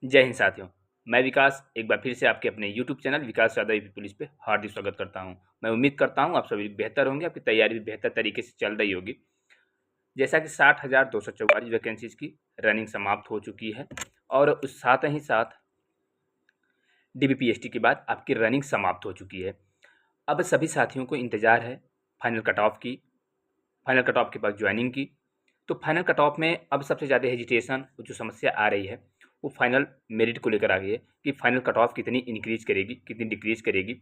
जय हिंद साथियों। मैं विकास एक बार फिर से आपके अपने यूट्यूब चैनल विकास यादव यूपी पुलिस पे हार्दिक स्वागत करता हूं। मैं उम्मीद करता हूं आप सभी बेहतर होंगे, आपकी तैयारी भी बेहतर तरीके से चल रही होगी। जैसा कि 60,244 वैकेंसीज की रनिंग समाप्त हो चुकी है और उस साथ ही साथ डीबीपीएसटी के बाद आपकी रनिंग समाप्त हो चुकी है। अब सभी साथियों को इंतज़ार है फाइनल कट ऑफ की, फाइनल कट ऑफ के बाद ज्वाइनिंग की। तो फाइनल कट ऑफ में अब सबसे ज़्यादा हेजिटेशन जो समस्या आ रही है वो फाइनल मेरिट को लेकर आ गई है कि फाइनल कट ऑफ कितनी इंक्रीज करेगी, कितनी डिक्रीज करेगी।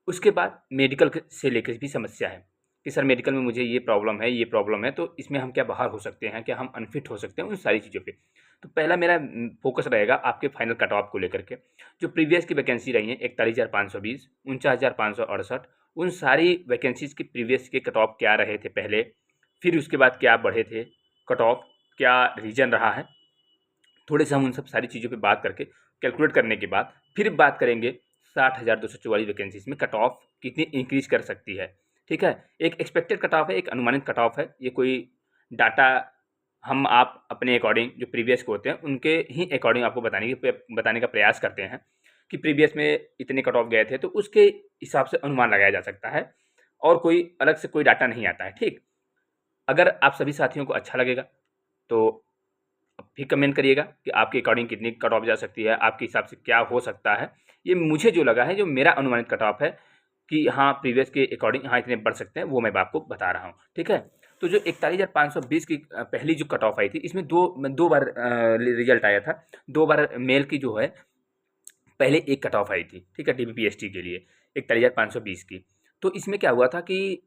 उसके बाद मेडिकल से लेकर भी समस्या है कि सर मेडिकल में मुझे ये प्रॉब्लम है, ये प्रॉब्लम है, तो इसमें हम क्या बाहर हो सकते हैं, क्या हम अनफिट हो सकते हैं, उन सारी चीज़ों पे। तो पहला मेरा फोकस रहेगा आपके फाइनल कट ऑफ को लेकर के। जो प्रीवियस की वैकेंसी रही है 41,520, 49,568, उन सारी वैकेंसीज की प्रीवियस के कट ऑफ क्या रहे थे पहले, फिर उसके बाद क्या बढ़े थे कट ऑफ, क्या रीजन रहा है, थोड़े से हम उन सब सारी चीज़ों पे बात करके कैलकुलेट करने के बाद फिर बात करेंगे 60,244 वैकेंसीज में कट ऑफ कितनी इंक्रीज कर सकती है। ठीक है, एक एक्सपेक्टेड कट ऑफ है, एक अनुमानित कट ऑफ है। ये कोई डाटा हम आप अपने अकॉर्डिंग जो प्रीवियस को होते हैं उनके ही अकॉर्डिंग आपको बताने का प्रयास करते हैं कि प्रीवियस में इतने कट ऑफ गए थे, तो उसके हिसाब से अनुमान लगाया जा सकता है और कोई अलग से कोई डाटा नहीं आता है। ठीक, अगर आप सभी साथियों को अच्छा लगेगा तो भी कमेंट करिएगा कि आपके अकॉर्डिंग कितनी कट ऑफ जा सकती है, आपके हिसाब से क्या हो सकता है। ये मुझे जो लगा है, जो मेरा अनुमानित कट ऑफ है कि हाँ प्रीवियस के अकॉर्डिंग हाँ इतने बढ़ सकते हैं, वो मैं आपको बता रहा हूँ। ठीक है, तो जो 41,520 की पहली जो कट ऑफ आई थी, इसमें दो बार रिजल्ट आया था। दो बार मेल की जो है पहले एक कट ऑफ आई थी, ठीक है, डीबीपीएसटी के लिए 41,520 की। तो इसमें क्या हुआ था कि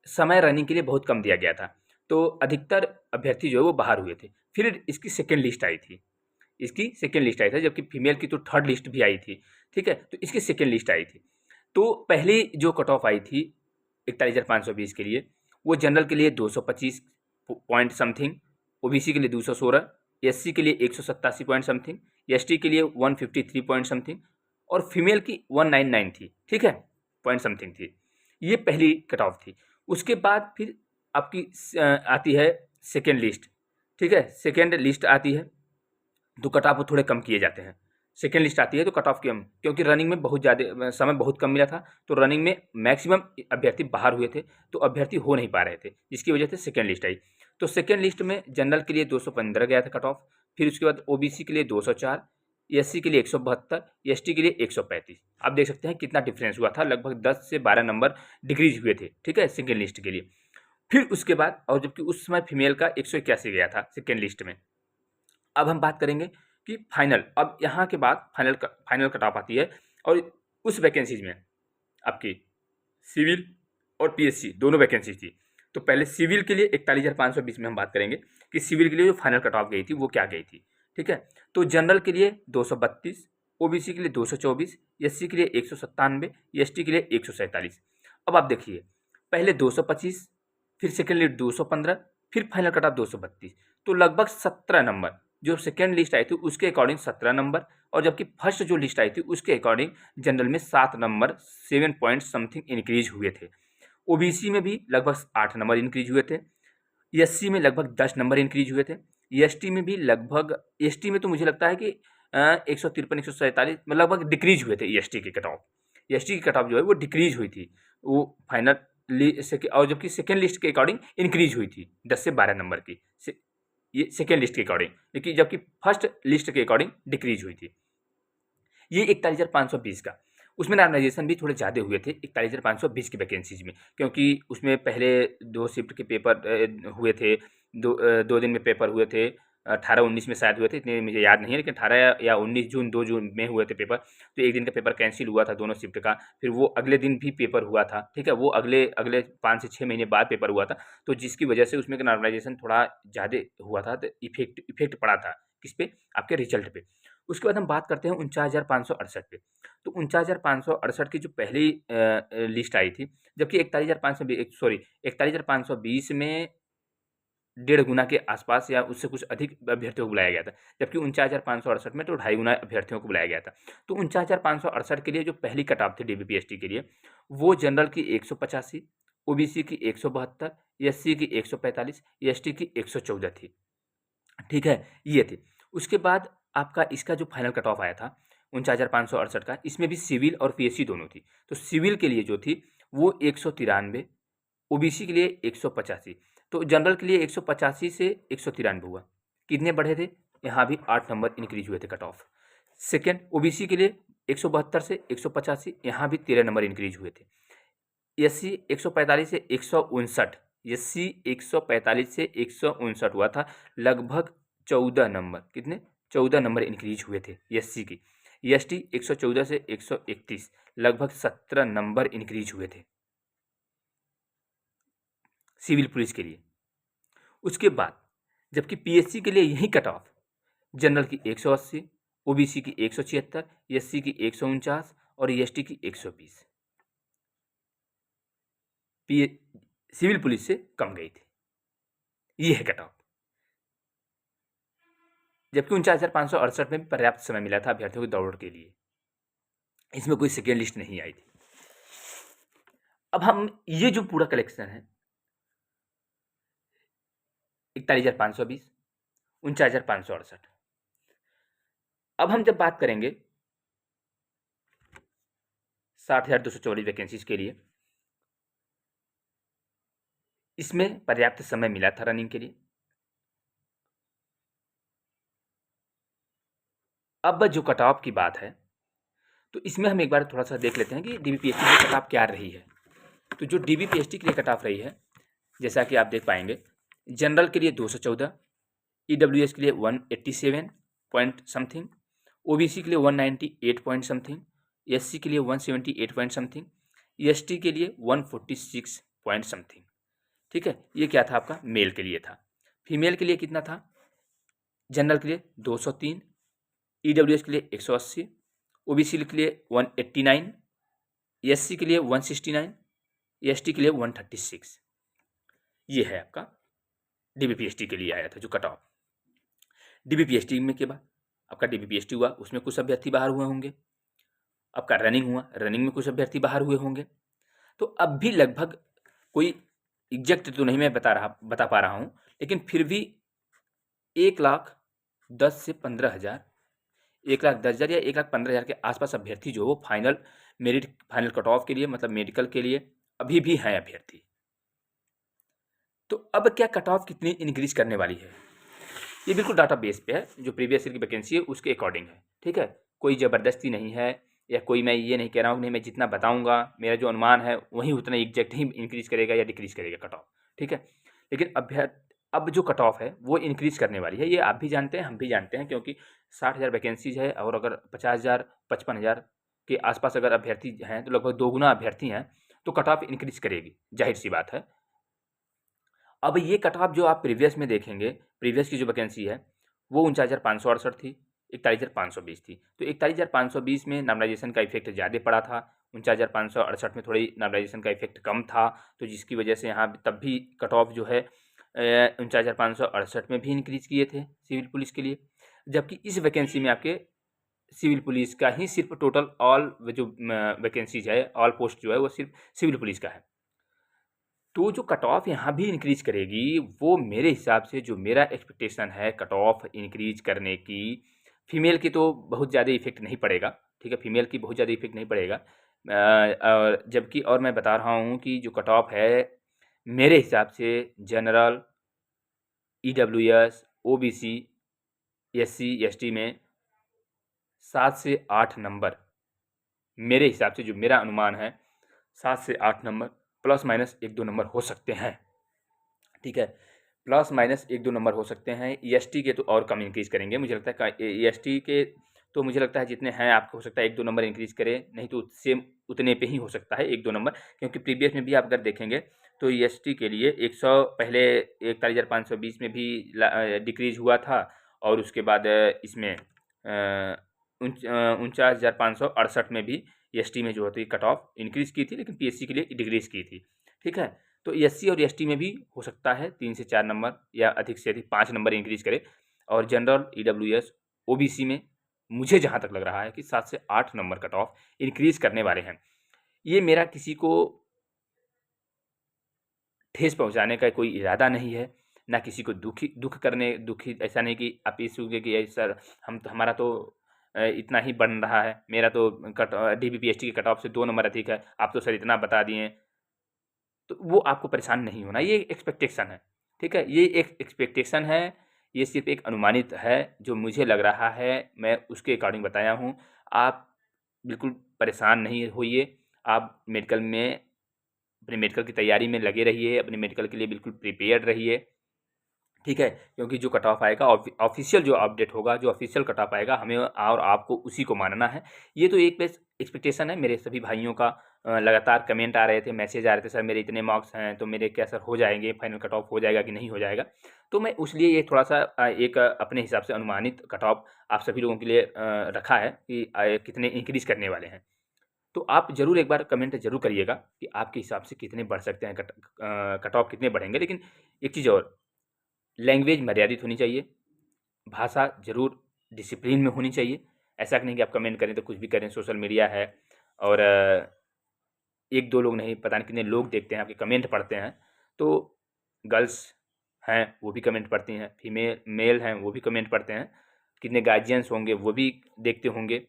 समय रनिंग के लिए बहुत कम दिया गया था, तो अधिकतर अभ्यर्थी जो है वो बाहर हुए थे। फिर इसकी सेकेंड लिस्ट आई थी, इसकी सेकेंड लिस्ट आई थी, जबकि फीमेल की तो थर्ड लिस्ट भी आई थी। ठीक है, तो इसकी सेकेंड लिस्ट आई थी। तो पहली जो कट ऑफ आई थी 41,520 के लिए, वो जनरल के लिए 225 पॉइंट समथिंग, ओबीसी के लिए 216, एससी के लिए 187 पॉइंट समथिंग, एसटी के लिए 153 पॉइंट समथिंग और फीमेल की 199 थी। ठीक है, पॉइंट समथिंग थी। ये पहली कट ऑफ थी। उसके बाद फिर आपकी आती है सेकेंड लिस्ट। ठीक है, सेकेंड लिस्ट आती है तो कट ऑफ थोड़े कम किए जाते हैं। सेकेंड लिस्ट आती है तो कट ऑफ कम, क्योंकि रनिंग में बहुत ज़्यादा समय बहुत कम मिला था, तो रनिंग में मैक्सिमम अभ्यर्थी बाहर हुए थे, तो अभ्यर्थी हो नहीं पा रहे थे, जिसकी वजह से सेकेंड लिस्ट आई। तो सेकेंड लिस्ट में जनरल के लिए 215 गया था कट ऑफ, फिर उसके बाद ओबीसी के लिए 204, एससी के लिए 172, एसटी के लिए 135। आप देख सकते हैं कितना डिफरेंस हुआ था, लगभग 10 से 12 नंबर डिक्रीज हुए थे। ठीक है, सेकेंड लिस्ट के लिए। फिर उसके बाद, और जबकि उस समय फीमेल का 181 गया था सेकेंड लिस्ट में। अब हम बात करेंगे कि फाइनल, अब यहाँ के बाद फाइनल कट ऑफ आती है और उस वैकेंसीज में आपकी सिविल और पीएससी दोनों वैकेंसी थी। तो पहले सिविल के लिए 41,520 में हम बात करेंगे कि सिविल के लिए जो फाइनल कट ऑफ गई थी वो क्या गई थी। ठीक है, तो जनरल के लिए 232, ओबीसी के लिए 224, एससी के लिए 197, एसटी के लिए 147। अब आप देखिए, पहले 225, फिर सेकेंड लिस्ट 215, फिर फाइनल कट ऑफ 232, तो लगभग 17 नंबर जो सेकेंड लिस्ट आई थी उसके अकॉर्डिंग 17 नंबर, और जबकि फर्स्ट जो लिस्ट आई थी उसके अकॉर्डिंग जनरल में 7 नंबर 7 पॉइंट समथिंग इंक्रीज हुए थे। ओबीसी में भी लगभग 8 नंबर इंक्रीज हुए थे, एससी में लगभग 10 नंबर इंक्रीज हुए थे, एसटी में भी लगभग, एसटी में तो मुझे लगता है कि 153 147 में लगभग डिक्रीज हुए थे एसटी के कट ऑफ। एसटी की कट ऑफ जो है वो डिक्रीज हुई थी, वो फाइनल और जबकि सेकेंड लिस्ट के अकॉर्डिंग इंक्रीज हुई थी 10 से 12 नंबर की, ये सेकेंड लिस्ट के अकॉर्डिंग, लेकिन जबकि फर्स्ट लिस्ट के अकॉर्डिंग डिक्रीज हुई थी। ये 41,520 का, उसमें नॉर्मलाइजेशन भी थोड़े ज़्यादा हुए थे 41,520 की वैकेंसीज में, क्योंकि उसमें पहले 2 शिफ्ट के पेपर हुए थे, 2 दिन में पेपर हुए थे, 18-19 में शायद हुए थे, इतने मुझे याद नहीं है, लेकिन 18 या 19 जून, 2 जून में हुए थे पेपर। तो एक दिन का पेपर कैंसिल हुआ था दोनों शिफ्ट का, फिर वो अगले दिन भी पेपर हुआ था। ठीक है, वो अगले अगले 5 से 6 महीने बाद पेपर हुआ था, तो जिसकी वजह से उसमें का नॉर्मलाइजेशन थोड़ा ज़्यादा हुआ था, तो इफेक्ट पड़ा था किस पे, आपके रिजल्ट पे। उसके बाद हम बात करते हैं 49,568 पे। तो 49,568 की जो पहली लिस्ट आई थी, जबकि 41,520 में 1.5 गुना के आसपास या उससे कुछ अधिक अभ्यर्थियों को बुलाया गया था, जबकि 49,568 में तो 2.5 गुना अभ्यर्थियों को बुलाया गया था। तो 49,568 के लिए जो पहली कट ऑफ थी डीबीपीएसटी के लिए, वो जनरल की 185, ओबीसी की 172, एससी की 145, एसटी की 114 थी। ठीक है, ये थी। उसके बाद आपका इसका जो फाइनल कट ऑफ आया था 49,568 का, इसमें भी सिविल और पीएससी दोनों थी। तो सिविल के लिए जो थी वो 193, ओबीसी के लिए 185, तो जनरल के लिए 185 से 193 हुआ। कितने बढ़े थे? यहाँ भी 8 नंबर इंक्रीज हुए थे कट ऑफ। सेकेंड, ओबीसी के लिए 172 से 185, यहाँ भी 13 नंबर इंक्रीज हुए थे। एससी 145 से 159, एससी 145 से 159 हुआ था, लगभग 14 नंबर, कितने? 14 नंबर इंक्रीज हुए थे एससी की। एसटी 114 से 131, लगभग 17 नंबर इंक्रीज हुए थे सिविल पुलिस के लिए। उसके बाद जबकि पीएससी के लिए यही कट ऑफ, जनरल की 180, ओबीसी की 176, एससी की 149 और एसटी की 120, सिविल पुलिस से कम गई थी। ये है कट ऑफ। जबकि 49,568 में भी पर्याप्त समय मिला था अभ्यर्थियों की दौड़ के लिए, इसमें कोई सेकेंड लिस्ट नहीं आई थी। अब हम ये जो पूरा कलेक्शन है 41,520, 49,568, अब हम जब बात करेंगे 60,244 वैकेंसीज के लिए, इसमें पर्याप्त समय मिला था रनिंग के लिए। अब जो कट ऑफ की बात है तो इसमें हम एक बार थोड़ा सा देख लेते हैं कि डीबीपीएसटी की कट ऑफ क्या रही है। तो जो डीबीपीएसटी के लिए कट ऑफ रही है, जैसा कि आप देख पाएंगे, जनरल के लिए 214, ईडब्ल्यूएस के लिए 187 पॉइंट समथिंग, ओबीसी के लिए 198 पॉइंट समथिंग, एससी के लिए 178 पॉइंट समथिंग, एसटी के लिए 146 पॉइंट समथिंग। ठीक है, ये क्या था आपका मेल के लिए था। फीमेल के लिए कितना था? जनरल के लिए 203, ईडब्ल्यूएस के लिए 180, ओबीसी के लिए 189, एससी के लिए 169, एसटी के लिए 136। ये है आपका डीबीपीएसटी के लिए आया था जो कट ऑफ। डीबीपीएसटी में के बाद आपका डीबीपीएसटी हुआ, उसमें कुछ अभ्यर्थी बाहर हुए होंगे। आपका रनिंग हुआ, रनिंग में कुछ अभ्यर्थी बाहर हुए होंगे। तो अब भी लगभग कोई एग्जैक्ट तो नहीं मैं बता पा रहा हूँ, लेकिन फिर भी 1,10,000 से 15,000, 1,10,000 या 1,15,000 के आसपास अभ्यर्थी जो वो final merit, final cut off के लिए, मतलब मेडिकल के लिए अभी भी हैं अभ्यर्थी। तो अब क्या कट ऑफ कितनी इंक्रीज करने वाली है, ये बिल्कुल डाटा बेस पे है, जो प्रीवियस ईयर की वैकेंसी है उसके अकॉर्डिंग है। ठीक है, कोई ज़बरदस्ती नहीं है, या कोई मैं ये नहीं कह रहा हूँ नहीं मैं जितना बताऊँगा मेरा जो अनुमान है वही उतना एग्जैक्ट ही इंक्रीज करेगा या डिक्रीज करेगा कट ऑफ। ठीक है, लेकिन अब जो कट ऑफ है वो इंक्रीज करने वाली है, ये आप भी जानते हैं, हम भी जानते हैं, क्योंकि 60,000 वैकेंसीज है और अगर 50,000 55,000 के आसपास अगर अभ्यर्थी हैं तो लगभग 2 गुना अभ्यर्थी हैं, तो कट ऑफ इंक्रीज करेगी, जाहिर सी बात है। अब ये कट ऑफ जो आप प्रीवियस में देखेंगे, प्रीवियस की जो वैकेंसी है वो 49,568 थी, 41,520 थी। तो 41,520 में नॉर्मलाइजेशन का इफेक्ट ज़्यादा पड़ा था, 49,568 में थोड़ी नॉर्मलाइजेशन का इफेक्ट कम था, तो जिसकी वजह से यहाँ तब भी कट ऑफ जो है 49,568 में भी इंक्रीज किए थे सिविल पुलिस के लिए। जबकि इस वैकेंसी में आपके सिविल पुलिस का ही सिर्फ टोटल ऑल जो वैकेंसीज है, ऑल पोस्ट जो है वो सिर्फ सिविल पुलिस का है। तो जो कट ऑफ यहाँ भी इंक्रीज करेगी, वो मेरे हिसाब से जो मेरा एक्सपेक्टेशन है कट ऑफ इंक्रीज करने की, फीमेल की तो बहुत ज़्यादा इफेक्ट नहीं पड़ेगा। ठीक है, फीमेल की बहुत ज़्यादा इफेक्ट नहीं पड़ेगा, और जबकि और मैं बता रहा हूँ कि जो कट ऑफ है मेरे हिसाब से general, EWS, OBC, SC, ST में 7 से 8 नंबर, मेरे हिसाब से जो मेरा अनुमान है 7 से 8 नंबर, प्लस माइनस 1-2 नंबर हो सकते हैं। ठीक है, प्लस माइनस 1-2 नंबर हो सकते हैं। ईएसटी के तो और कम इंक्रीज करेंगे, मुझे लगता है ईएसटी के तो मुझे लगता है जितने हैं आपको हो सकता है 1-2 नंबर इंक्रीज करें, नहीं तो सेम उतने पे ही हो सकता है 1-2 नंबर, क्योंकि प्रीवियस में भी आप अगर देखेंगे तो ईएसटी के लिए 100 पहले 41,520 में भी डिक्रीज हुआ था, और उसके बाद इसमें 49,568 में भी ईएसटी में जो होती कट ऑफ इंक्रीज की थी, लेकिन पीएससी के लिए डिक्रीज की थी। ठीक है, तो एससी और एसटी में भी हो सकता है 3 से 4 नंबर या अधिक से अधिक 5 नंबर इंक्रीज करे, और जनरल, ईडब्ल्यूएस, ओबीसी में मुझे जहाँ तक लग रहा है कि 7 से 8 नंबर कट ऑफ इंक्रीज करने वाले हैं। ये मेरा किसी को ठेस पहुँचाने का कोई इरादा नहीं है, ना किसी को दुखी ऐसा नहीं कि आप ये सोचिए कि सर हमारा तो इतना ही बन रहा है, मेरा तो DBPST के कट ऑफ से 2 नंबर अधिक है, आप तो सर इतना बता दिए। तो वो आपको परेशान नहीं होना, ये एक्सपेक्टेशन है, ठीक है? ये एक एक्सपेक्टेशन है, ये सिर्फ़ एक अनुमानित है, जो मुझे लग रहा है, मैं उसके अकॉर्डिंग बताया हूँ। आप बिल्कुल परेशान नहीं होइए, आप अपने मेडिकल की तैयारी में लगे रहिए, अपने मेडिकल के लिए बिल्कुल प्रिपेयर्ड रहिए, ठीक है? क्योंकि जो कट ऑफ आएगा ऑफ़िशियल जो अपडेट होगा, जो ऑफ़िशियल कट ऑफ आएगा, हमें और आपको उसी को मानना है। ये तो एक बस एक्सपेक्टेशन है मेरे सभी भाइयों का। लगातार कमेंट आ रहे थे, मैसेज आ रहे थे, सर मेरे इतने मार्क्स हैं, तो मेरे क्या सर हो जाएँगे, फाइनल कट ऑफ हो जाएगा कि नहीं हो जाएगा? तो मैं इसलिए ये थोड़ा-सा एक अपने हिसाब से अनुमानित कट ऑफ आप सभी लोगों के लिए रखा है कि कितने इंक्रीज़ करने वाले हैं। तो आप ज़रूर एक बार कमेंट ज़रूर करिएगा कि आपके हिसाब से कितने बढ़ सकते हैं, कट ऑफ कितने बढ़ेंगे। लेकिन एक चीज़ और, लैंग्वेज मर्यादित होनी चाहिए, भाषा ज़रूर डिसिप्लिन में होनी चाहिए। ऐसा नहीं कि आप कमेंट करें तो कुछ भी करें, सोशल मीडिया है और 1-2 लोग नहीं, पता नहीं कितने लोग देखते हैं, आपके कमेंट पढ़ते हैं। तो गर्ल्स हैं, वो भी कमेंट पढ़ती हैं, मेल हैं, वो भी कमेंट पढ़ते हैं। कितने गार्जियंस होंगे, वो भी देखते होंगे,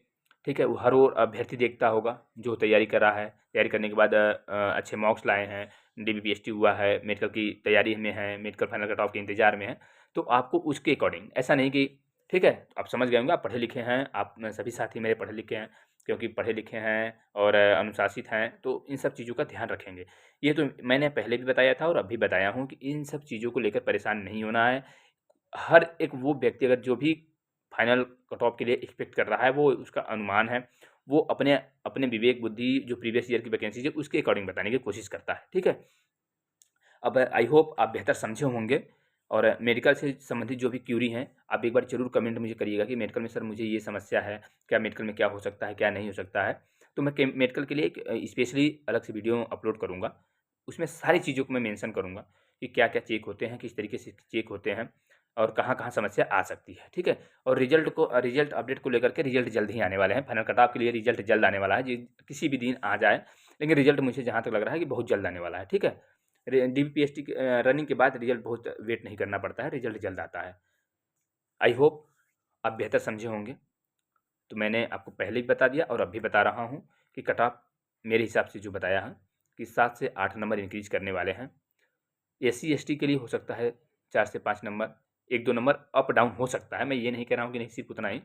ठीक है? वो हर ओर अभ्यर्थी देखता होगा, जो तैयारी कर रहा है। तैयारी करने के बाद अच्छे मार्क्स लाए हैं, DBPST हुआ है, मेडिकल की तैयारी में है, मेडिकल फाइनल कट ऑफ के इंतज़ार में है। तो आपको उसके अकॉर्डिंग, ऐसा नहीं कि ठीक है, आप समझ गए होंगे, आप पढ़े लिखे हैं, आप सभी साथी मेरे पढ़े लिखे हैं, क्योंकि पढ़े लिखे हैं और अनुशासित हैं, तो इन सब चीज़ों का ध्यान रखेंगे। ये तो मैंने पहले भी बताया था और अब भी बताया हूँ कि इन सब चीज़ों को लेकर परेशान नहीं होना है। हर एक वो व्यक्ति अगर जो भी फाइनल कट ऑफ के लिए एक्सपेक्ट कर रहा है, वो उसका अनुमान है, वो अपने अपने विवेक बुद्धि जो प्रीवियस ईयर की वैकेंसीज़ है, उसके अकॉर्डिंग बताने की कोशिश करता है, ठीक है? अब आई होप आप बेहतर समझे होंगे और मेडिकल से संबंधित जो भी क्यूरी हैं, आप एक बार ज़रूर कमेंट मुझे करिएगा कि मेडिकल में सर मुझे ये समस्या है, क्या मेडिकल में क्या हो सकता है, क्या नहीं हो सकता है। तो मैं मेडिकल के लिए एक स्पेशली अलग से वीडियो अपलोड करूँगा। उसमें सारी चीज़ों को मैं मेंशन करूँगा कि क्या-क्या चेक होते हैं, किस तरीके से चेक होते हैं और कहाँ-कहाँ समस्या आ सकती है, ठीक है? और रिज़ल्ट अपडेट को लेकर के रिज़ल्ट जल्द ही आने वाले हैं। फाइनल कट ऑफ के लिए रिज़ल्ट जल्द आने वाला है, जी किसी भी दिन आ जाए, लेकिन रिज़ल्ट मुझे जहाँ तक लग रहा है कि बहुत जल्द आने वाला है, ठीक है? DPST के रनिंग के बाद रिज़ल्ट बहुत वेट नहीं करना पड़ता है, रिज़ल्ट जल्द आता है। आई होप आप बेहतर समझे होंगे। तो मैंने आपको पहले भी बता दिया और अब भी बता रहा हूँ कि कट ऑफ मेरे हिसाब से जो बताया है कि 7 से 8 नंबर इंक्रीज़ करने वाले हैं। SC/ST के लिए हो सकता है 4 से 5 नंबर, 1-2 नंबर अप डाउन हो सकता है। मैं ये नहीं कह रहा हूँ कि नहीं सिर्फ़ उतना ही,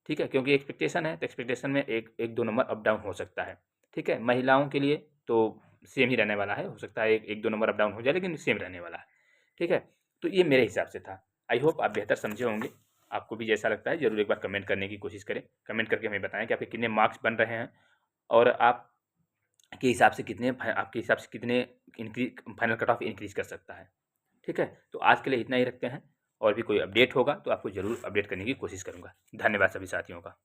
ठीक है? क्योंकि एक्सपेक्टेशन है, तो एक्सपेक्टेशन में 1-2 नंबर अप डाउन हो सकता है, ठीक है? महिलाओं के लिए तो सेम ही रहने वाला है, हो सकता है 1-2 नंबर अप डाउन हो जाए, लेकिन सेम रहने वाला है, ठीक है? तो ये मेरे हिसाब से था। आई होप आप बेहतर समझे होंगे। आपको भी जैसा लगता है ज़रूर एक बार कमेंट करने की कोशिश करें। कमेंट करके हमें बताएँ कि आपके कितने मार्क्स बन रहे हैं और आपके हिसाब से कितने फाइनल कट ऑफ इंक्रीज़ कर सकता है, ठीक है? तो आज के लिए इतना ही रखते हैं और भी कोई अपडेट होगा तो आपको ज़रूर अपडेट करने की कोशिश करूँगा। धन्यवाद सभी साथियों का।